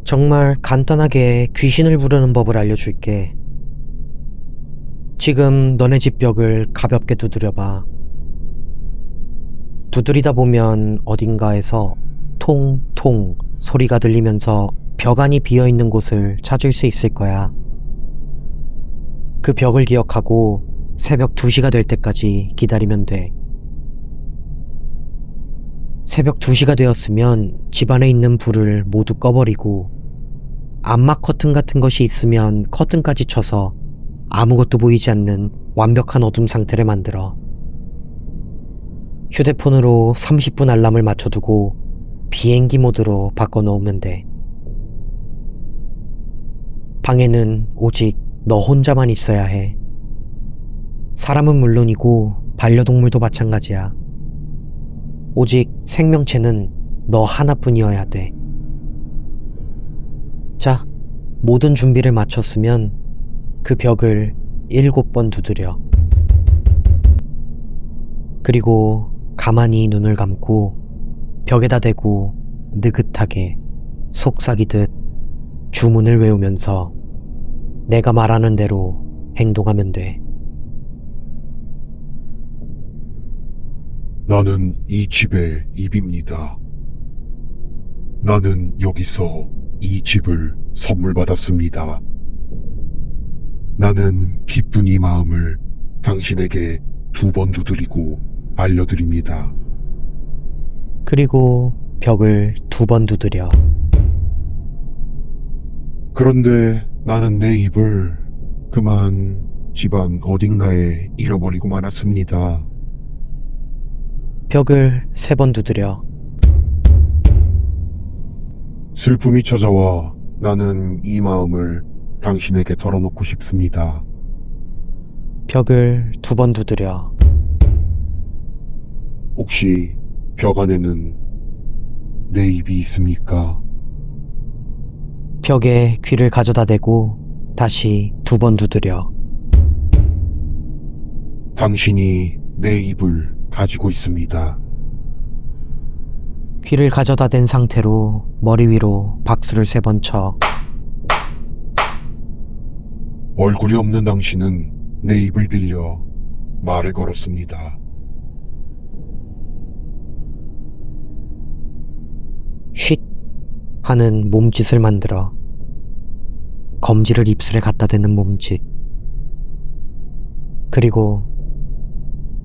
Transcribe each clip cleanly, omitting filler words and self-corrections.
정말 간단하게 귀신을 부르는 법을 알려줄게. 지금 너네 집 벽을 가볍게 두드려봐. 두드리다 보면 어딘가에서 통통 소리가 들리면서 벽 안이 비어있는 곳을 찾을 수 있을 거야. 그 벽을 기억하고 새벽 2시가 될 때까지 기다리면 돼. 새벽 2시가 되었으면 집안에 있는 불을 모두 꺼버리고 암막 커튼 같은 것이 있으면 커튼까지 쳐서 아무것도 보이지 않는 완벽한 어둠 상태를 만들어. 휴대폰으로 30분 알람을 맞춰두고 비행기 모드로 바꿔놓으면 돼. 방에는 오직 너 혼자만 있어야 해. 사람은 물론이고 반려동물도 마찬가지야. 오직 생명체는 너 하나뿐이어야 돼. 자, 모든 준비를 마쳤으면 그 벽을 7번 두드려. 그리고 가만히 눈을 감고 벽에다 대고 느긋하게 속삭이듯 주문을 외우면서 내가 말하는 대로 행동하면 돼. 나는 이 집의 입입니다. 나는 여기서 이 집을 선물 받았습니다. 나는 기쁜 이 마음을 당신에게 2번 두드리고 알려드립니다. 그리고 벽을 2번 두드려. 그런데 나는 내 입을 그만 집안 어딘가에 잃어버리고 말았습니다. 벽을 3번 두드려. 슬픔이 찾아와 나는 이 마음을 당신에게 털어놓고 싶습니다. 벽을 2번 두드려. 혹시 벽 안에는 내 입이 있습니까? 벽에 귀를 가져다 대고 다시 2번 두드려. 당신이 내 입을 가지고 있습니다. 귀를 가져다 댄 상태로 머리 위로 박수를 3번 쳐. 얼굴이 없는 당신은 내 입을 빌려 말을 걸었습니다. 쉿 하는 몸짓을 만들어. 검지를 입술에 갖다 대는 몸짓. 그리고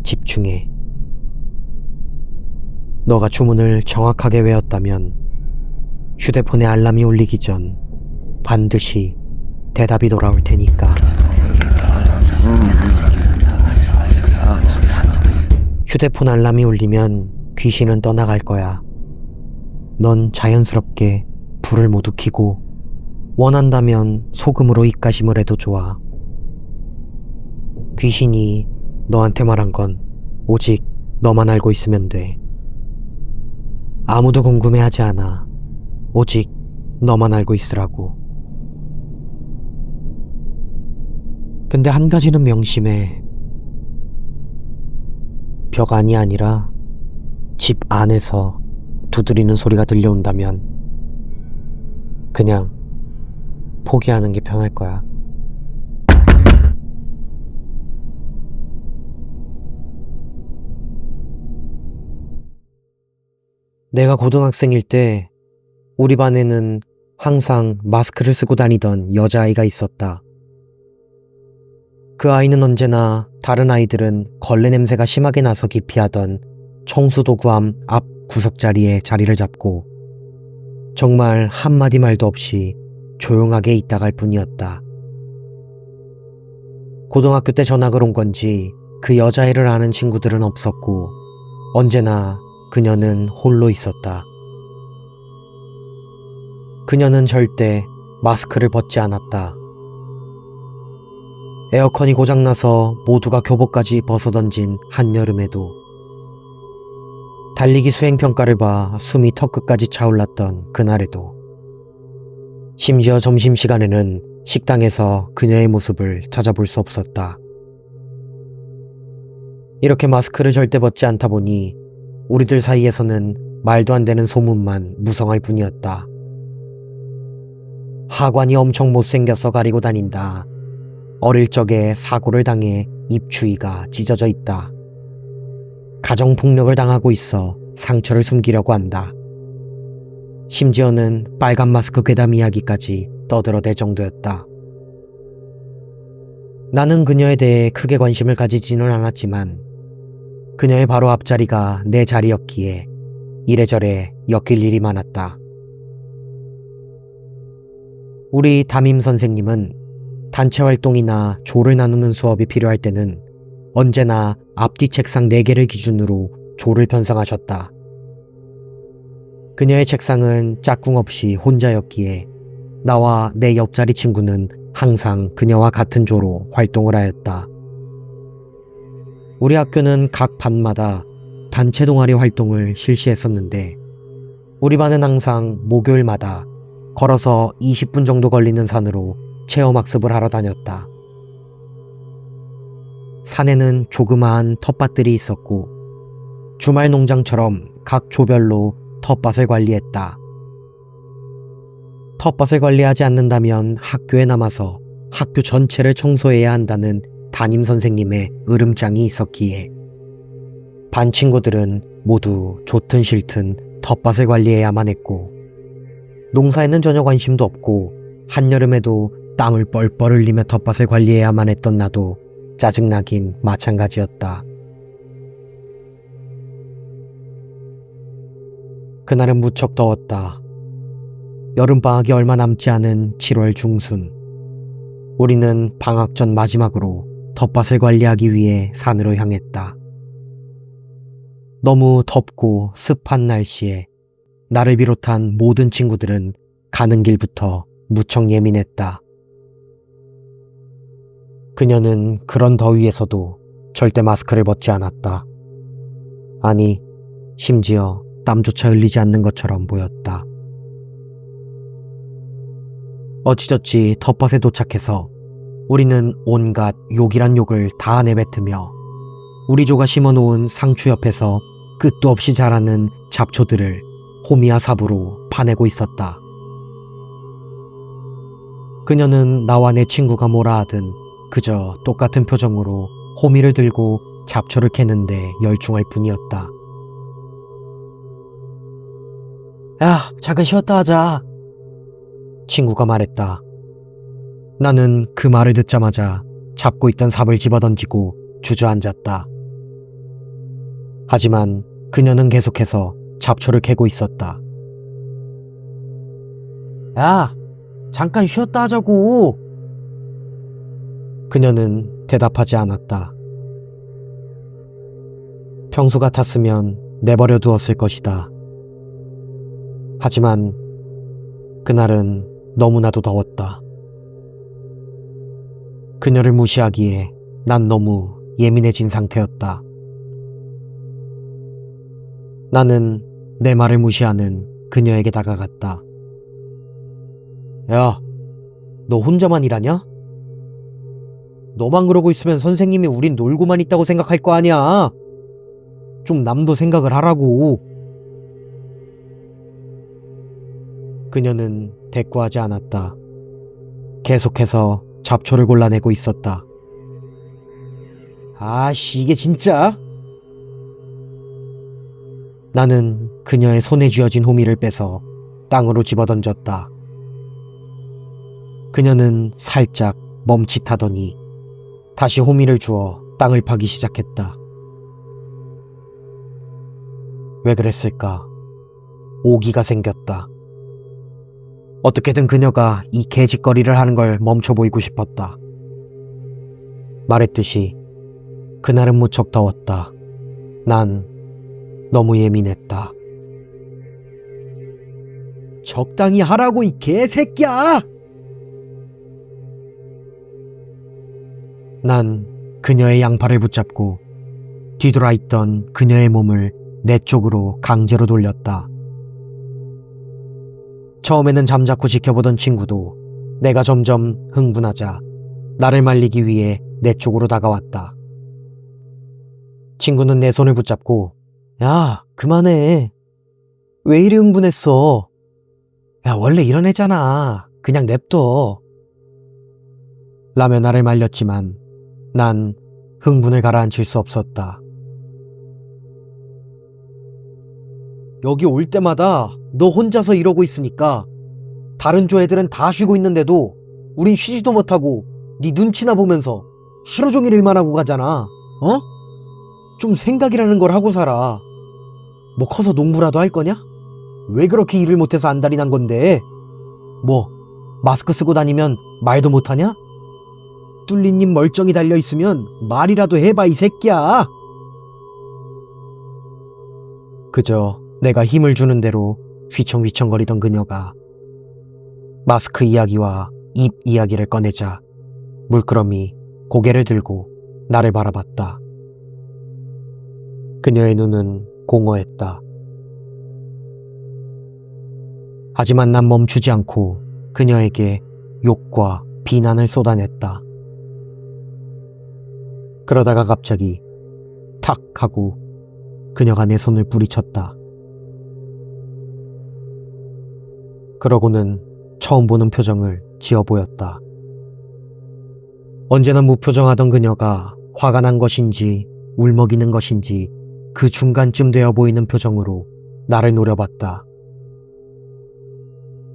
집중해. 너가 주문을 정확하게 외웠다면 휴대폰에 알람이 울리기 전 반드시 대답이 돌아올 테니까. 휴대폰 알람이 울리면 귀신은 떠나갈 거야. 넌 자연스럽게 불을 모두 켜고 원한다면 소금으로 입가심을 해도 좋아. 귀신이 너한테 말한 건 오직 너만 알고 있으면 돼. 아무도 궁금해하지 않아. 오직 너만 알고 있으라고. 근데 한 가지는 명심해. 벽 안이 아니라 집 안에서 두드리는 소리가 들려온다면 그냥 포기하는 게 편할 거야. 내가 고등학생일 때 우리 반에는 항상 마스크를 쓰고 다니던 여자아이가 있었다. 그 아이는 언제나 다른 아이들은 걸레 냄새가 심하게 나서 기피하던 청소도구함 앞 구석자리에 자리를 잡고 정말 한마디 말도 없이 조용하게 있다 갈 뿐이었다. 고등학교 때 전학을 온 건지 그 여자애를 아는 친구들은 없었고 언제나 그녀는 홀로 있었다. 그녀는 절대 마스크를 벗지 않았다. 에어컨이 고장나서 모두가 교복까지 벗어던진 한여름에도, 달리기 수행평가를 봐 숨이 턱끝까지 차올랐던 그날에도, 심지어 점심시간에는 식당에서 그녀의 모습을 찾아볼 수 없었다. 이렇게 마스크를 절대 벗지 않다 보니 우리들 사이에서는 말도 안 되는 소문만 무성할 뿐이었다. 하관이 엄청 못생겨서 가리고 다닌다. 어릴 적에 사고를 당해 입 주위가 찢어져 있다. 가정폭력을 당하고 있어 상처를 숨기려고 한다. 심지어는 빨간 마스크 괴담 이야기까지 떠들어댈 정도였다. 나는 그녀에 대해 크게 관심을 가지지는 않았지만 그녀의 바로 앞자리가 내 자리였기에 이래저래 엮일 일이 많았다. 우리 담임 선생님은 단체 활동이나 조를 나누는 수업이 필요할 때는 언제나 앞뒤 책상 4개를 기준으로 조를 편성하셨다. 그녀의 책상은 짝꿍 없이 혼자였기에 나와 내 옆자리 친구는 항상 그녀와 같은 조로 활동을 하였다. 우리 학교는 각 반마다 단체 동아리 활동을 실시했었는데 우리 반은 항상 목요일마다 걸어서 20분 정도 걸리는 산으로 체험학습을 하러 다녔다. 산에는 조그마한 텃밭들이 있었고 주말 농장처럼 각 조별로 텃밭을 관리했다. 텃밭을 관리하지 않는다면 학교에 남아서 학교 전체를 청소해야 한다는 담임 선생님의 으름장이 있었기에 반 친구들은 모두 좋든 싫든 텃밭을 관리해야만 했고 농사에는 전혀 관심도 없고 한여름에도 땀을 뻘뻘 흘리며 텃밭을 관리해야만 했던 나도 짜증나긴 마찬가지였다. 그날은 무척 더웠다. 여름방학이 얼마 남지 않은 7월 중순. 우리는 방학 전 마지막으로 텃밭을 관리하기 위해 산으로 향했다. 너무 덥고 습한 날씨에 나를 비롯한 모든 친구들은 가는 길부터 무척 예민했다. 그녀는 그런 더위에서도 절대 마스크를 벗지 않았다. 아니, 심지어 땀조차 흘리지 않는 것처럼 보였다. 어찌저찌 텃밭에 도착해서 우리는 온갖 욕이란 욕을 다 내뱉으며 우리 조가 심어놓은 상추 옆에서 끝도 없이 자라는 잡초들을 호미와 삽으로 파내고 있었다. 그녀는 나와 내 친구가 뭐라 하든 그저 똑같은 표정으로 호미를 들고 잡초를 캐는데 열중할 뿐이었다. 야, 잠깐 쉬었다 하자. 친구가 말했다. 나는 그 말을 듣자마자 잡고 있던 삽을 집어던지고 주저앉았다. 하지만 그녀는 계속해서 잡초를 캐고 있었다. 야, 잠깐 쉬었다 하자고. 그녀는 대답하지 않았다. 평소 같았으면 내버려 두었을 것이다. 하지만 그날은 너무나도 더웠다. 그녀를 무시하기에 난 너무 예민해진 상태였다. 나는 내 말을 무시하는 그녀에게 다가갔다. 야, 너 혼자만 일하냐? 너만 그러고 있으면 선생님이 우린 놀고만 있다고 생각할 거 아니야. 좀 남도 생각을 하라고. 그녀는 대꾸하지 않았다. 계속해서 잡초를 골라내고 있었다. 아씨, 이게 진짜? 나는 그녀의 손에 쥐어진 호미를 빼서 땅으로 집어던졌다. 그녀는 살짝 멈칫하더니 다시 호미를 주어 땅을 파기 시작했다. 왜 그랬을까? 오기가 생겼다. 어떻게든 그녀가 이 개짓거리를 하는 걸 멈춰 보이고 싶었다. 말했듯이 그날은 무척 더웠다. 난 너무 예민했다. 적당히 하라고, 이 개새끼야! 난 그녀의 양팔을 붙잡고 뒤돌아 있던 그녀의 몸을 내 쪽으로 강제로 돌렸다. 처음에는 잠자코 지켜보던 친구도 내가 점점 흥분하자 나를 말리기 위해 내 쪽으로 다가왔다. 친구는 내 손을 붙잡고 야, 그만해. 왜 이리 흥분했어? 야, 원래 이런 애잖아. 그냥 냅둬. 라며 나를 말렸지만 난 흥분을 가라앉힐 수 없었다. 여기 올 때마다 너 혼자서 이러고 있으니까 다른 조 애들은 다 쉬고 있는데도 우린 쉬지도 못하고 네 눈치나 보면서 하루 종일 일만 하고 가잖아. 어? 좀 생각이라는 걸 하고 살아. 뭐 커서 농부라도 할 거냐? 왜 그렇게 일을 못해서 안달이 난 건데? 뭐 마스크 쓰고 다니면 말도 못하냐? 뚫린 입 멀쩡히 달려있으면 말이라도 해봐, 이 새끼야. 그저 내가 힘을 주는 대로 휘청휘청거리던 그녀가 마스크 이야기와 입 이야기를 꺼내자 물끄러미 고개를 들고 나를 바라봤다. 그녀의 눈은 공허했다. 하지만 난 멈추지 않고 그녀에게 욕과 비난을 쏟아냈다. 그러다가 갑자기 탁 하고 그녀가 내 손을 뿌리쳤다. 그러고는 처음 보는 표정을 지어 보였다. 언제나 무표정하던 그녀가 화가 난 것인지 울먹이는 것인지 그 중간쯤 되어 보이는 표정으로 나를 노려봤다.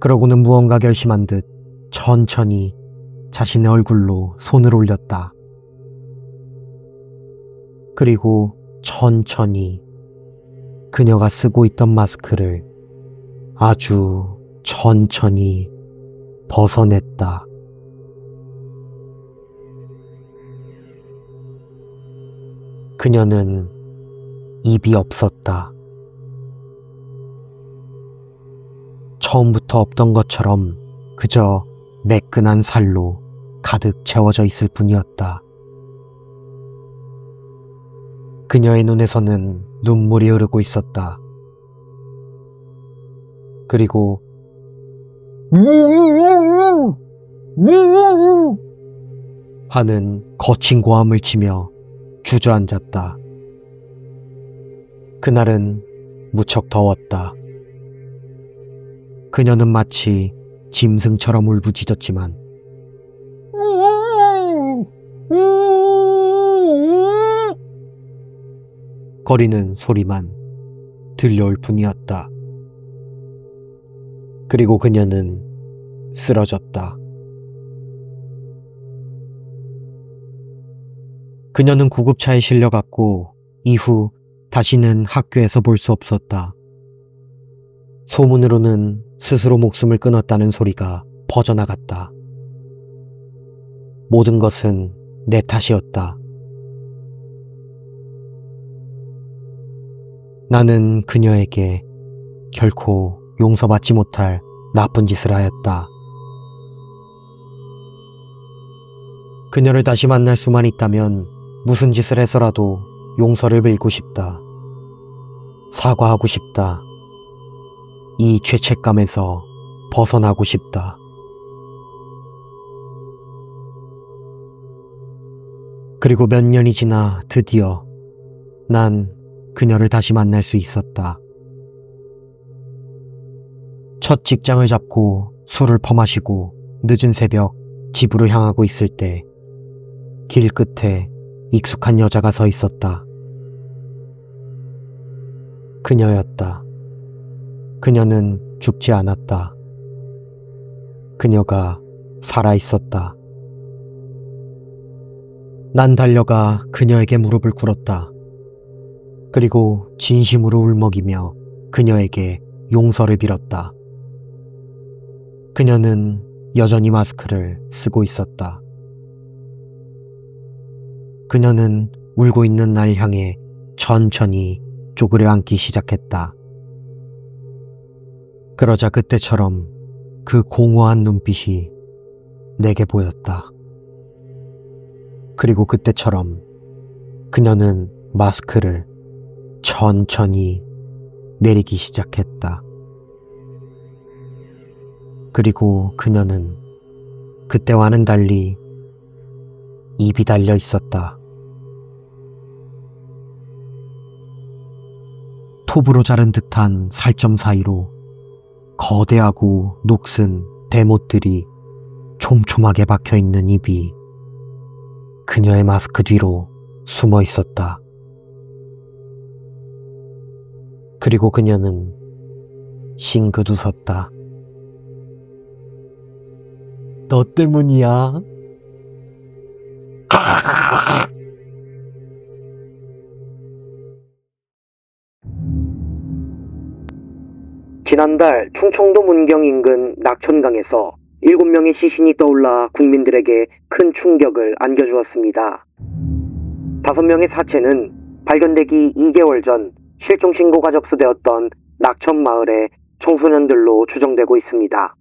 그러고는 무언가 결심한 듯 천천히 자신의 얼굴로 손을 올렸다. 그리고 천천히 그녀가 쓰고 있던 마스크를 아주 천천히 벗어냈다. 그녀는 입이 없었다. 처음부터 없던 것처럼 그저 매끈한 살로 가득 채워져 있을 뿐이었다. 그녀의 눈에서는 눈물이 흐르고 있었다. 그리고 하는 거친 고함을 치며 주저앉았다. 그날은 무척 더웠다. 그녀는 마치 짐승처럼 울부짖었지만 거리는 소리만 들려올 뿐이었다. 그리고 그녀는 쓰러졌다. 그녀는 구급차에 실려갔고 이후 다시는 학교에서 볼 수 없었다. 소문으로는 스스로 목숨을 끊었다는 소리가 퍼져나갔다. 모든 것은 내 탓이었다. 나는 그녀에게 결코 용서받지 못할 나쁜 짓을 하였다. 그녀를 다시 만날 수만 있다면 무슨 짓을 해서라도 용서를 빌고 싶다. 사과하고 싶다. 이 죄책감에서 벗어나고 싶다. 그리고 몇 년이 지나 드디어 난 그녀를 다시 만날 수 있었다. 첫 직장을 잡고 술을 퍼마시고 늦은 새벽 집으로 향하고 있을 때 길 끝에 익숙한 여자가 서 있었다. 그녀였다. 그녀는 죽지 않았다. 그녀가 살아있었다. 난 달려가 그녀에게 무릎을 꿇었다. 그리고 진심으로 울먹이며 그녀에게 용서를 빌었다. 그녀는 여전히 마스크를 쓰고 있었다. 그녀는 울고 있는 날 향해 천천히 쪼그려 앉기 시작했다. 그러자 그때처럼 그 공허한 눈빛이 내게 보였다. 그리고 그때처럼 그녀는 마스크를 천천히 내리기 시작했다. 그리고 그녀는 그때와는 달리 입이 달려 있었다. 톱으로 자른 듯한 살점 사이로 거대하고 녹슨 대못들이 촘촘하게 박혀있는 입이 그녀의 마스크 뒤로 숨어 있었다. 그리고 그녀는 싱긋 웃었다. 너 때문이야. 지난달 충청도 문경 인근 낙천강에서 7명의 시신이 떠올라 국민들에게 큰 충격을 안겨주었습니다. 5명의 사체는 발견되기 2개월 전 실종 신고가 접수되었던 낙천 마을의 청소년들로 추정되고 있습니다.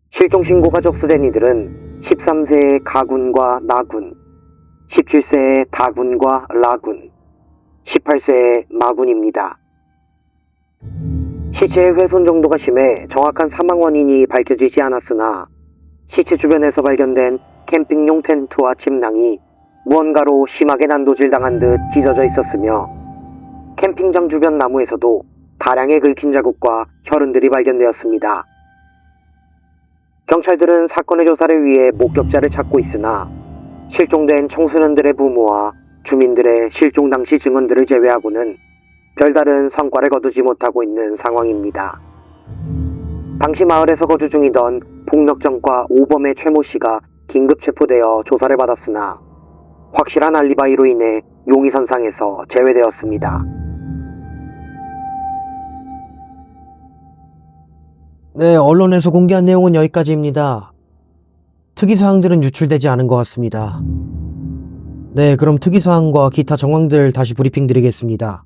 실종 신고가 접수된 이들은 13세의 가군과 나군, 17세의 다군과 라군, 18세의 마군입니다. 시체의 훼손 정도가 심해 정확한 사망 원인이 밝혀지지 않았으나 시체 주변에서 발견된 캠핑용 텐트와 침낭이 무언가로 심하게 난도질당한 듯 찢어져 있었으며 캠핑장 주변 나무에서도 다량의 긁힌 자국과 혈흔들이 발견되었습니다. 경찰들은 사건의 조사를 위해 목격자를 찾고 있으나 실종된 청소년들의 부모와 주민들의 실종 당시 증언들을 제외하고는 별다른 성과를 거두지 못하고 있는 상황입니다. 당시 마을에서 거주 중이던 폭력전과 오범의 최모 씨가 긴급 체포되어 조사를 받았으나 확실한 알리바이로 인해 용의선상에서 제외되었습니다. 네, 언론에서 공개한 내용은 여기까지입니다. 특이사항들은 유출되지 않은 것 같습니다. 네, 그럼 특이사항과 기타 정황들 다시 브리핑 드리겠습니다.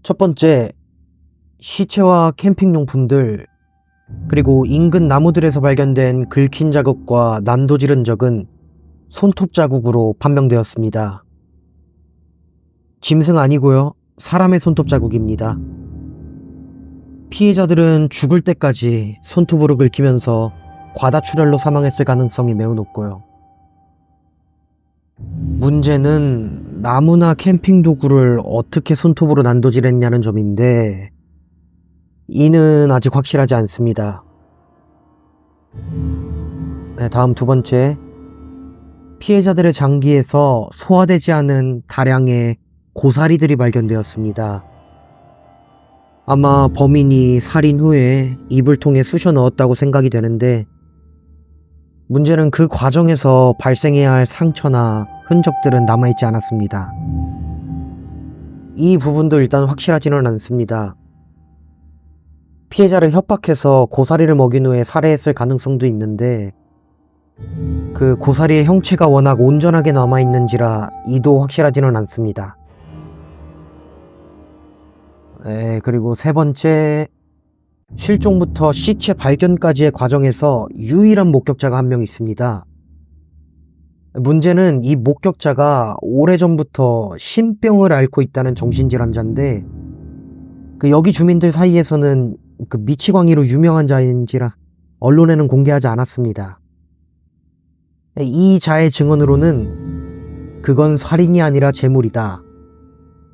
첫 번째, 시체와 캠핑용품들, 그리고 인근 나무들에서 발견된 긁힌 자국과 난도질은 적은 손톱 자국으로 판명되었습니다. 짐승 아니고요, 사람의 손톱 자국입니다. 피해자들은 죽을 때까지 손톱으로 긁히면서 과다출혈로 사망했을 가능성이 매우 높고요. 문제는 나무나 캠핑 도구를 어떻게 손톱으로 난도질했냐는 점인데 이는 아직 확실하지 않습니다. 네, 다음 두 번째, 피해자들의 장기에서 소화되지 않은 다량의 고사리들이 발견되었습니다. 아마 범인이 살인 후에 입을 통해 쑤셔 넣었다고 생각이 되는데 문제는 그 과정에서 발생해야 할 상처나 흔적들은 남아있지 않았습니다. 이 부분도 일단 확실하지는 않습니다. 피해자를 협박해서 고사리를 먹인 후에 살해했을 가능성도 있는데 그 고사리의 형체가 워낙 온전하게 남아있는지라 이도 확실하지는 않습니다. 네, 그리고 세 번째, 실종부터 시체 발견까지의 과정에서 유일한 목격자가 한 명 있습니다. 문제는 이 목격자가 오래전부터 신병을 앓고 있다는 정신질환자인데 여기 주민들 사이에서는 미치광이로 유명한 자인지라 언론에는 공개하지 않았습니다. 이 자의 증언으로는 그건 살인이 아니라 재물이다.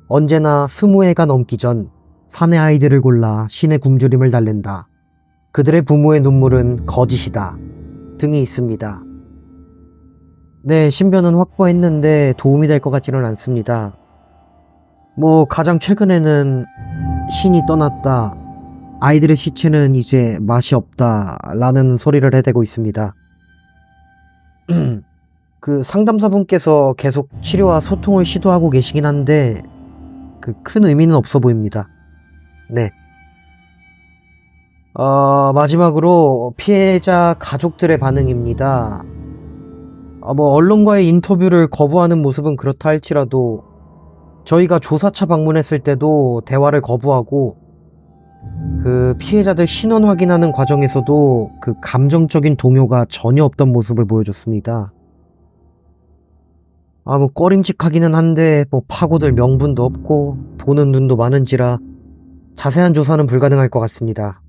언제나 20해가 넘기 전 사내 아이들을 골라 신의 굶주림을 달랜다. 그들의 부모의 눈물은 거짓이다. 등이 있습니다. 네, 신변은 확보했는데 도움이 될 것 같지는 않습니다. 가장 최근에는 신이 떠났다. 아이들의 시체는 이제 맛이 없다. 라는 소리를 해대고 있습니다. 상담사분께서 계속 치료와 소통을 시도하고 계시긴 한데 큰 의미는 없어 보입니다. 네. 마지막으로 피해자 가족들의 반응입니다. 언론과의 인터뷰를 거부하는 모습은 그렇다 할지라도 저희가 조사차 방문했을 때도 대화를 거부하고 피해자들 신원 확인하는 과정에서도 감정적인 동요가 전혀 없던 모습을 보여줬습니다. 꺼림칙하기는 한데 파고들 명분도 없고 보는 눈도 많은지라 자세한 조사는 불가능할 것 같습니다.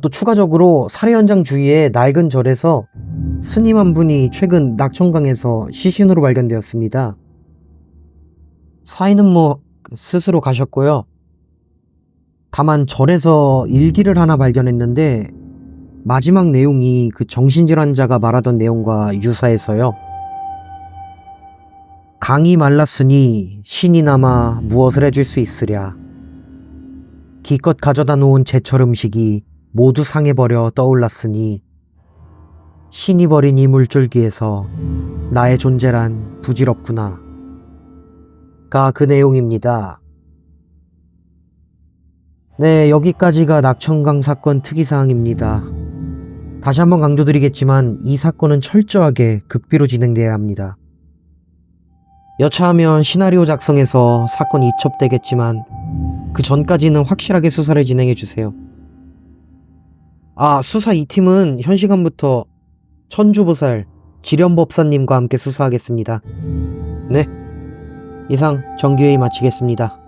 또 추가적으로 살해 현장 주위의 낡은 절에서 스님 한 분이 최근 낙천강에서 시신으로 발견되었습니다. 사인은 스스로 가셨고요. 다만 절에서 일기를 하나 발견했는데 마지막 내용이 그 정신질환자가 말하던 내용과 유사해서요. 강이 말랐으니 신이 남아 무엇을 해줄 수 있으랴. 기껏 가져다 놓은 제철 음식이 모두 상해버려 떠올랐으니 신이 버린 이 물줄기에서 나의 존재란 부질없구나. 가 그 내용입니다. 네, 여기까지가 낙천강 사건 특이사항입니다. 다시 한번 강조드리겠지만 이 사건은 철저하게 극비로 진행돼야 합니다. 여차하면 시나리오 작성에서 사건이 이첩되겠지만 그 전까지는 확실하게 수사를 진행해주세요. 수사 2팀은 현 시간부터 천주보살 지련법사님과 함께 수사하겠습니다. 네, 이상 정기회의 마치겠습니다.